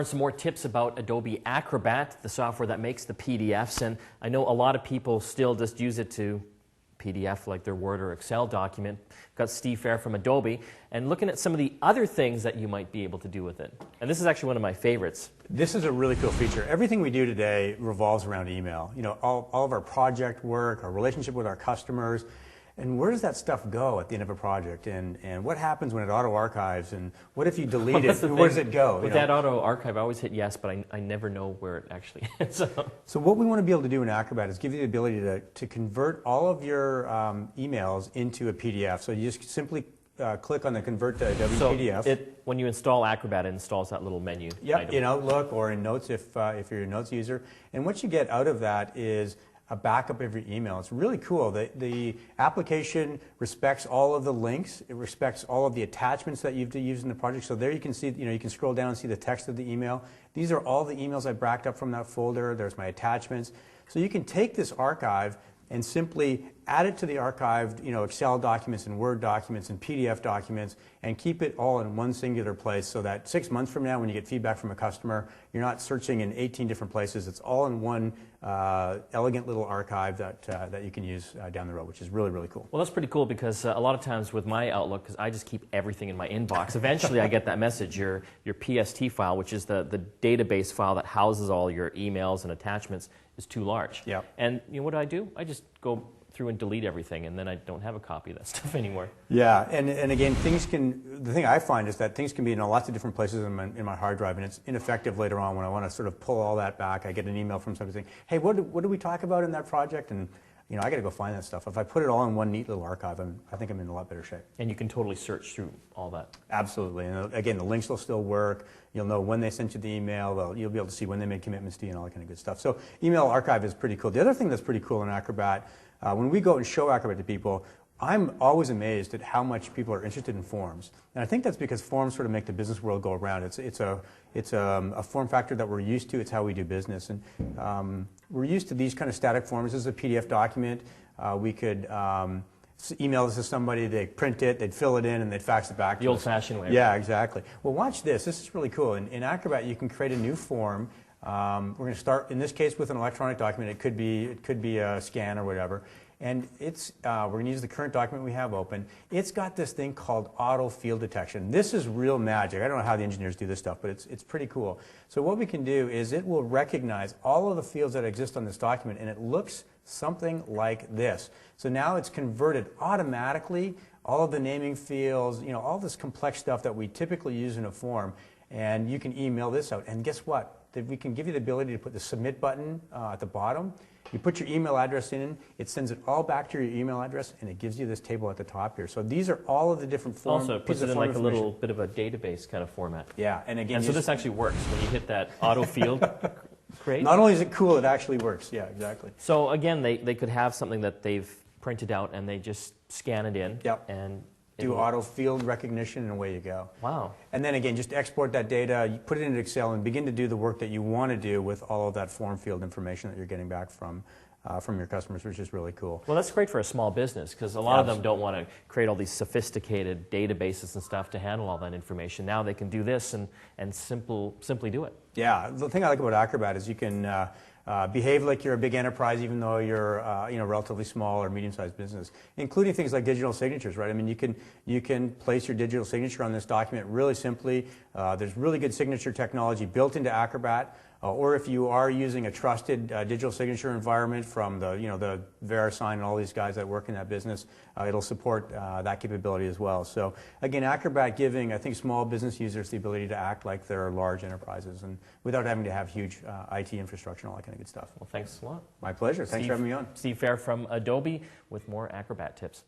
learn some more tips about Adobe Acrobat, the software that makes the PDFs. And I know a lot of people still just use it to PDF like their Word or Excel document. Got Steve Fehr from Adobe, and looking at some of the other things that you might be able to do with it. And this is actually one of my favorites. This is a really cool feature. Everything we do today revolves around email. You know, all of our project work, our relationship with our customers, and where does that stuff go at the end of a project? And what happens when it auto-archives? And what if you delete it? Where does it go? With that auto-archive, I always hit yes, but I never know where it actually is. So what we want to be able to do in Acrobat is give you the ability to convert all of your emails into a PDF. So you just simply click on the Convert to Adobe PDF. When you install Acrobat, it installs that little menu. Yep, in Outlook or in Notes if you're a Notes user. And what you get out of that is a backup of your email. It's really cool. The application respects all of the links. It respects all of the attachments that you've used in the project. So there you can see, you can scroll down and see the text of the email. These are all the emails I backed up from that folder. There's my attachments. So you can take this archive and simply add it to the archived, Excel documents and Word documents and PDF documents, and keep it all in one singular place so that 6 months from now when you get feedback from a customer, you're not searching in 18 different places. It's all in one elegant little archive that you can use down the road, which is really, really cool. Well, that's pretty cool because a lot of times with my Outlook, because I just keep everything in my inbox, eventually I get that message, your PST file, which is the database file that houses all your emails and attachments, is too large. Yep. And what do? I just go through and delete everything, and then I don't have a copy of that stuff anymore. Yeah, and again, the thing I find is that things can be in lots of different places in my hard drive, and it's ineffective later on when I want to sort of pull all that back. I get an email from somebody saying, hey, what did we talk about in that project? And I got to go find that stuff. If I put it all in one neat little archive, I think I'm in a lot better shape. And you can totally search through all that. Absolutely. And again, the links will still work. You'll know when they sent you the email. You'll be able to see when they made commitments to you and all that kind of good stuff. So email archive is pretty cool. The other thing that's pretty cool in Acrobat, when we go and show Acrobat to people, I'm always amazed at how much people are interested in forms. And I think that's because forms sort of make the business world go around. It's a form factor that we're used to. It's how we do business. And we're used to these kind of static forms. This is a PDF document. We could email this to somebody, they'd print it, they'd fill it in, and they'd fax it back to us. The old-fashioned way. Yeah, exactly. Well, watch this. This is really cool. In Acrobat, you can create a new form. We're going to start, in this case, with an electronic document. It could be a scan or whatever. And we're going to use the current document we have open. It's got this thing called auto field detection. This is real magic. I don't know how the engineers do this stuff, but it's pretty cool. So what we can do is it will recognize all of the fields that exist on this document, and it looks something like this. So now it's converted automatically, all of the naming fields, all this complex stuff that we typically use in a form, and you can email this out. And guess what? We can give you the ability to put the submit button at the bottom. You put your email address in, it sends it all back to your email address, and it gives you this table at the top here. So these are all of the different forms. Also, it puts it in like a little bit of a database kind of format. Yeah, and again, so this actually works when you hit that auto field create. Not only is it cool, it actually works. Yeah, exactly. So again, they could have something that they've printed out and they just scan it in. Yep. And do auto field recognition, and away you go. Wow. And then again, just export that data, you put it into Excel, and begin to do the work that you want to do with all of that form field information that you're getting back from your customers, which is really cool. Well, that's great for a small business because a lot of them don't want to create all these sophisticated databases and stuff to handle all that information. Now they can do this and simply do it. Yeah, the thing I like about Acrobat is you can behave like you're a big enterprise even though you're relatively small or medium-sized business, including things like digital signatures, right? I mean, you can place your digital signature on this document really simply. There's really good signature technology built into Acrobat. Or if you are using a trusted digital signature environment from the VeriSign and all these guys that work in that business, it'll support that capability as well. So again, Acrobat giving, I think, small business users the ability to act like they're large enterprises and without having to have huge IT infrastructure and all that kind of good stuff. Well, thanks a lot. My pleasure. Thanks for having me on. Steve Fehr from Adobe with more Acrobat tips.